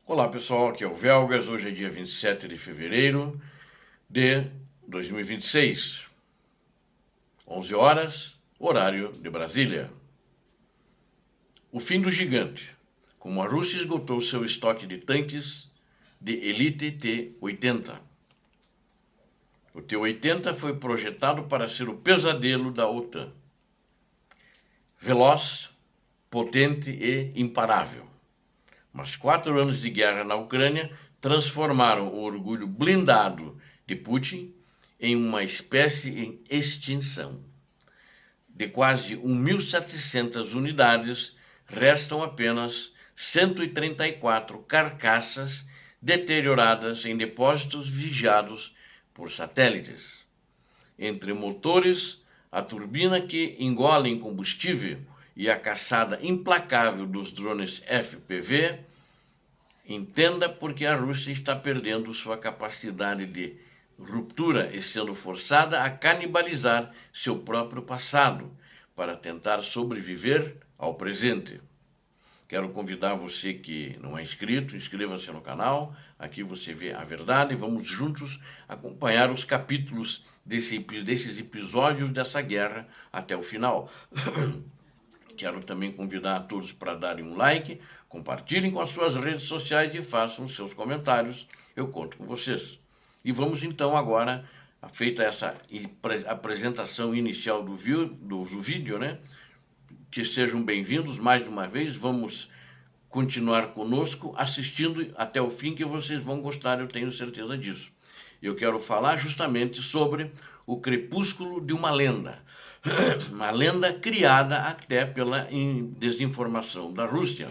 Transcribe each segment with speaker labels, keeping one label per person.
Speaker 1: Olá pessoal, aqui é o Velgas, hoje é dia 27 de fevereiro de 2026, 11 horas, horário de Brasília. O fim do gigante, como a Rússia esgotou seu estoque de tanques de Elite T-80. O T-80 foi projetado para ser o pesadelo da OTAN. Veloz, potente e imparável. Mas 4 anos de guerra na Ucrânia transformaram o orgulho blindado de Putin em uma espécie em extinção. De quase 1.700 unidades, restam apenas 134 carcaças deterioradas em depósitos vigiados por satélites. Entre motores, a turbina que engolem combustível e a caçada implacável dos drones FPV, entenda porque a Rússia está perdendo sua capacidade de ruptura e sendo forçada a canibalizar seu próprio passado para tentar sobreviver ao presente. Quero convidar você que não é inscrito, inscreva-se no canal, aqui você vê a verdade, vamos juntos acompanhar os capítulos desses episódios dessa guerra até o final. Quero também convidar a todos para darem um like, compartilhem com as suas redes sociais e façam seus comentários. Eu conto com vocês. E vamos então agora, feita essa apresentação inicial do vídeo, né? Que sejam bem-vindos mais uma vez. Vamos continuar conosco assistindo até o fim, que vocês vão gostar, eu tenho certeza disso. Eu quero falar justamente sobre o crepúsculo de uma lenda. Uma lenda criada até pela desinformação da Rússia.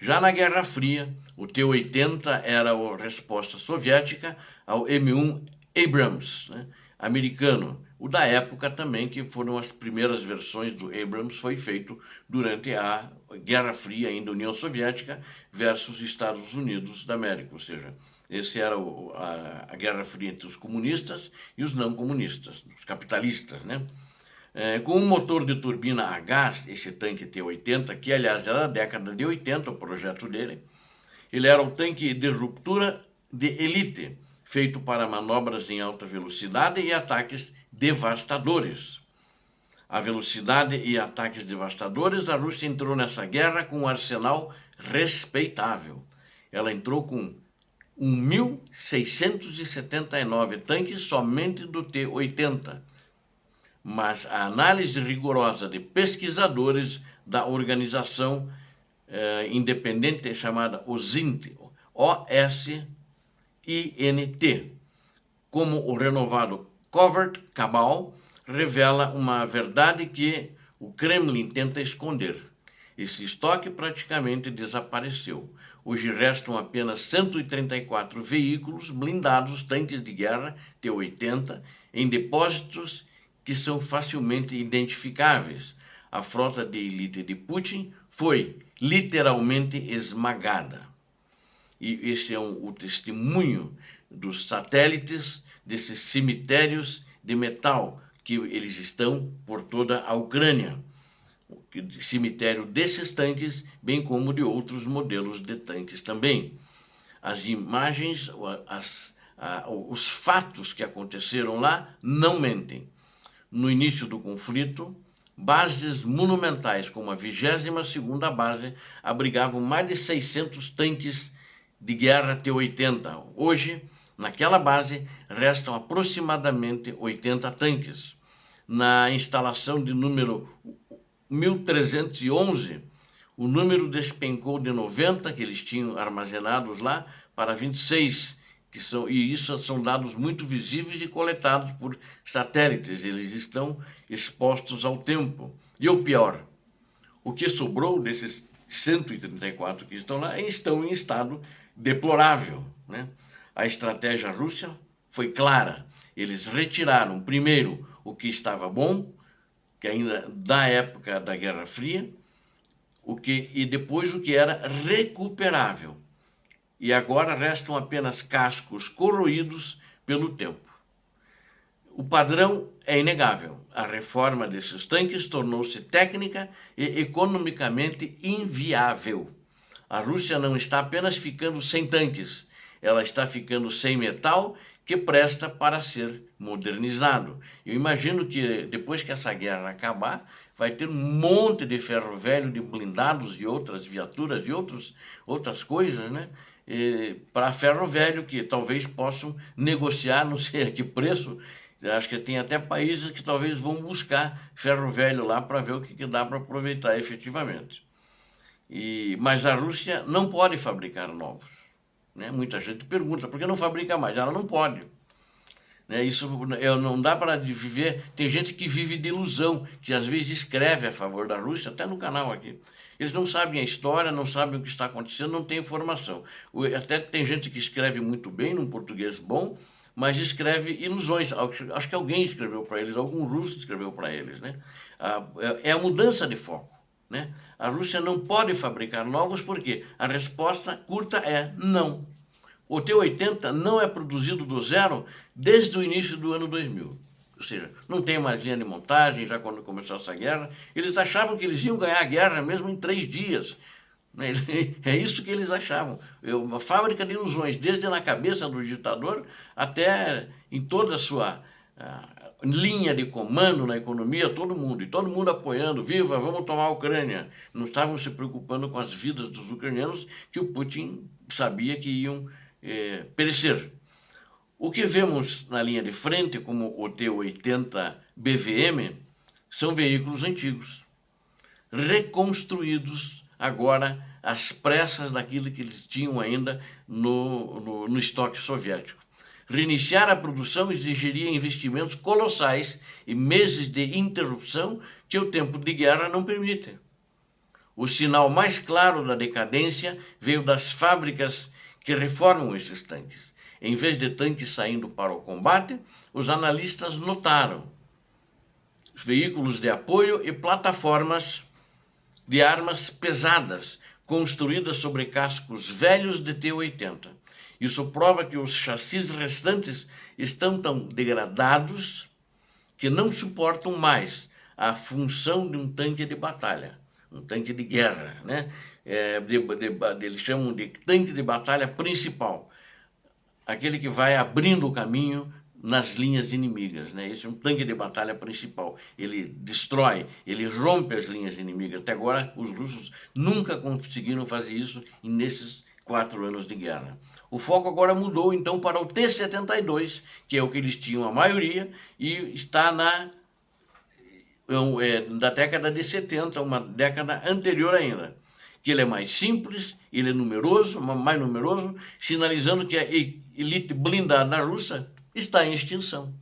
Speaker 1: Já na Guerra Fria, o T-80 era a resposta soviética ao M1 Abrams, né, americano. O da época também, que foram as primeiras versões do Abrams, foi feito durante a Guerra Fria, ainda União Soviética versus Estados Unidos da América, ou seja, esse era a Guerra Fria entre os comunistas e os não comunistas, os capitalistas, né? Com um motor de turbina a gás, esse tanque T-80, que aliás era da década de 80, o projeto dele, ele era o tanque de ruptura de elite, feito para manobras em alta velocidade e ataques devastadores. A velocidade e ataques devastadores, a Rússia entrou nessa guerra com um arsenal respeitável. Ela entrou com 1.679 tanques somente do T-80. Mas a análise rigorosa de pesquisadores da organização independente chamada OSINT, O-S-I-N-T, como o renovado Covert Cabal, revela uma verdade que o Kremlin tenta esconder. Esse estoque praticamente desapareceu. Hoje restam apenas 134 veículos blindados, tanques de guerra T-80, em depósitos que são facilmente identificáveis. A frota de elite de Putin foi literalmente esmagada. E esse é o testemunho dos satélites, desses cemitérios de metal que eles estão por toda a Ucrânia. O cemitério desses tanques, bem como de outros modelos de tanques também. As imagens, os fatos que aconteceram lá não mentem. No início do conflito, bases monumentais como a 22ª base abrigavam mais de 600 tanques de guerra T-80. Hoje, naquela base, restam aproximadamente 80 tanques. Na instalação de número 1311, o número despencou de 90 que eles tinham armazenados lá para 26, e isso são dados muito visíveis e coletados por satélites, eles estão expostos ao tempo. E o pior, o que sobrou desses 134 que estão lá estão em estado deplorável, né? A estratégia russa foi clara, eles retiraram primeiro o que estava bom, que ainda da época da Guerra Fria, e depois o que era recuperável. E agora restam apenas cascos corroídos pelo tempo. O padrão é inegável. A reforma desses tanques tornou-se técnica e economicamente inviável. A Rússia não está apenas ficando sem tanques, ela está ficando sem metal que presta para ser modernizado. Eu imagino que depois que essa guerra acabar, vai ter um monte de ferro velho, de blindados e outras viaturas e outras coisas, né? Para ferro velho que talvez possam negociar, não sei a que preço. Acho que tem até países que talvez vão buscar ferro velho lá para ver o que dá para aproveitar efetivamente. Mas a Rússia não pode fabricar novos. Né? Muita gente pergunta, por que não fabrica mais? Ela não pode. Né? Isso não dá para viver. Tem gente que vive de ilusão, que às vezes escreve a favor da Rússia, até no canal aqui. Eles não sabem a história, não sabem o que está acontecendo, não tem informação. Até tem gente que escreve muito bem, num português bom, mas escreve ilusões. Acho que alguém escreveu para eles, algum russo escreveu para eles. Né? É a mudança de foco. Né? A Rússia não pode fabricar novos porque a resposta curta é não. O T-80 não é produzido do zero desde o início do ano 2000. Ou seja, não tem mais linha de montagem, já quando começou essa guerra. Eles achavam que eles iam ganhar a guerra mesmo em 3 dias. É isso que eles achavam. Uma fábrica de ilusões, desde na cabeça do ditador até em toda a sua linha de comando na economia, todo mundo. E todo mundo apoiando, viva, vamos tomar a Ucrânia. Não estavam se preocupando com as vidas dos ucranianos, que o Putin sabia que iam perecer. O que vemos na linha de frente, como o T-80 BVM, são veículos antigos, reconstruídos agora às pressas daquilo que eles tinham ainda no estoque soviético. Reiniciar a produção exigiria investimentos colossais e meses de interrupção que o tempo de guerra não permite. O sinal mais claro da decadência veio das fábricas que reformam esses tanques. Em vez de tanques saindo para o combate, os analistas notaram os veículos de apoio e plataformas de armas pesadas construídas sobre cascos velhos de T-80. Isso prova que os chassis restantes estão tão degradados que não suportam mais a função de um tanque de batalha, um tanque de guerra, né? Eles chamam de tanque de batalha principal, aquele que vai abrindo o caminho nas linhas inimigas, né? Esse é um tanque de batalha principal. Ele destrói, ele rompe as linhas inimigas. Até agora, os russos nunca conseguiram fazer isso nesses 4 anos de guerra. O foco agora mudou, então, para o T-72, que é o que eles tinham a maioria, e está da década de 70, uma década anterior ainda. Que ele é mais simples, ele é numeroso, mais numeroso, sinalizando que a elite blindada da Rússia está em extinção.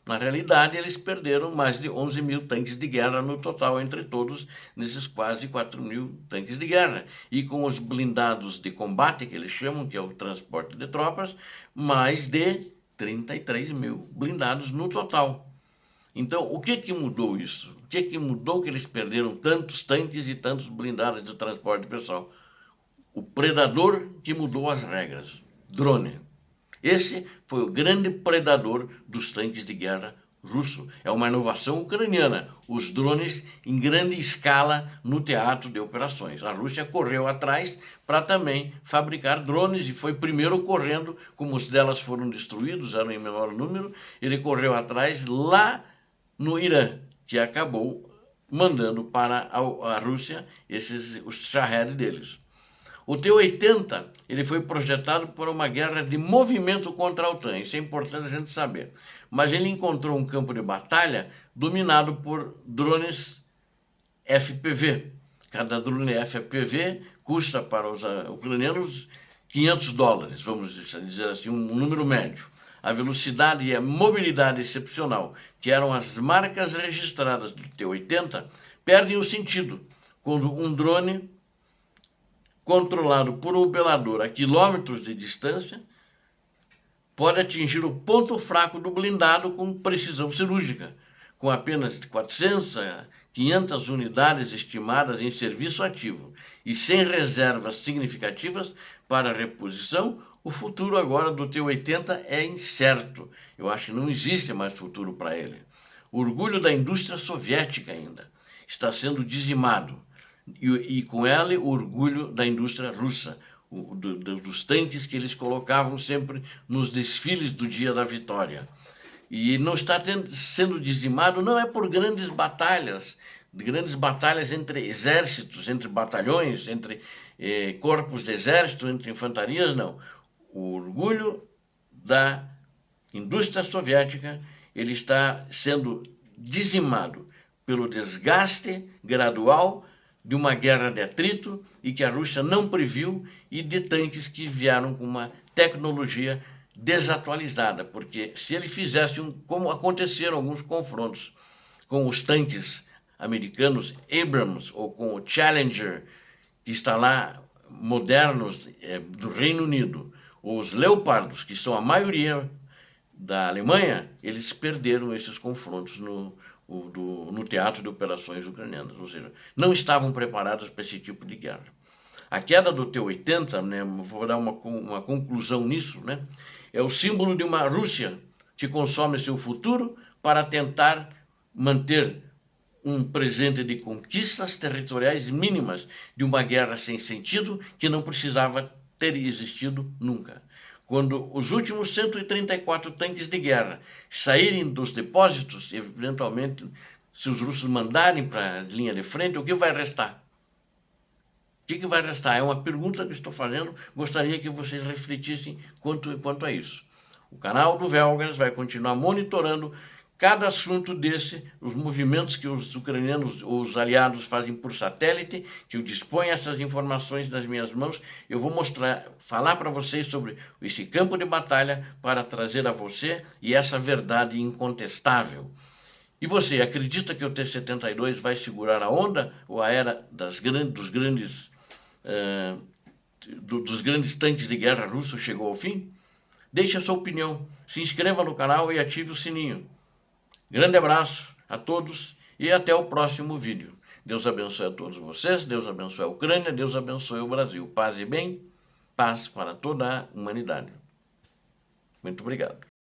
Speaker 1: Na realidade, eles perderam mais de 11 mil tanques de guerra no total, entre todos, nesses quase 4 mil tanques de guerra. E com os blindados de combate, que eles chamam, que é o transporte de tropas, mais de 33 mil blindados no total. Então, o que mudou isso? O que mudou que eles perderam tantos tanques e tantos blindados de transporte pessoal? O predador que mudou as regras, drone. Esse foi o grande predador dos tanques de guerra russo. É uma inovação ucraniana, os drones em grande escala no teatro de operações. A Rússia correu atrás para também fabricar drones e foi primeiro correndo, como os delas foram destruídos, eram em menor número, ele correu atrás lá no Irã, que acabou mandando para a Rússia os Shahed deles. O T-80 ele foi projetado para uma guerra de movimento contra a OTAN, isso é importante a gente saber. Mas ele encontrou um campo de batalha dominado por drones FPV. Cada drone FPV custa para os ucranianos $500, vamos dizer assim, um número médio. A velocidade e a mobilidade excepcional, que eram as marcas registradas do T-80, perdem o sentido quando um drone controlado por um operador a quilômetros de distância pode atingir o ponto fraco do blindado com precisão cirúrgica, com apenas 400 a 500 unidades estimadas em serviço ativo e sem reservas significativas para reposição. O futuro agora do T-80 é incerto. Eu acho que não existe mais futuro para ele. O orgulho da indústria soviética ainda está sendo dizimado. e com ela o orgulho da indústria russa, dos tanques que eles colocavam sempre nos desfiles do dia da vitória. E não está sendo dizimado, não é por grandes batalhas entre exércitos, entre batalhões, entre corpos de exército, entre infantarias, não. O orgulho da indústria soviética, ele está sendo dizimado pelo desgaste gradual de uma guerra de atrito e que a Rússia não previu, e de tanques que vieram com uma tecnologia desatualizada, porque se ele fizesse como aconteceram alguns confrontos com os tanques americanos Abrams ou com o Challenger, que está lá, modernos, do Reino Unido, ou os Leopardos, que são a maioria da Alemanha, eles perderam esses confrontos no teatro de operações ucranianas, ou seja, não estavam preparados para esse tipo de guerra. A queda do T-80, né, vou dar uma conclusão nisso, né, é o símbolo de uma Rússia que consome seu futuro para tentar manter um presente de conquistas territoriais mínimas de uma guerra sem sentido que não precisava ter existido nunca. Quando os últimos 134 tanques de guerra saírem dos depósitos, eventualmente, se os russos mandarem para a linha de frente, o que vai restar? O que vai restar? É uma pergunta que estou fazendo, gostaria que vocês refletissem quanto a isso. O canal do Velgas vai continuar monitorando cada assunto desse, os movimentos que os ucranianos ou os aliados fazem por satélite, que eu disponho essas informações nas minhas mãos. Eu vou falar para vocês sobre esse campo de batalha para trazer a você e essa verdade incontestável. E você acredita que o T-72 vai segurar a onda ou a era dos grandes tanques de guerra russos chegou ao fim? Deixe a sua opinião, se inscreva no canal e ative o sininho. Grande abraço a todos e até o próximo vídeo. Deus abençoe a todos vocês, Deus abençoe a Ucrânia, Deus abençoe o Brasil. Paz e bem, paz para toda a humanidade. Muito obrigado.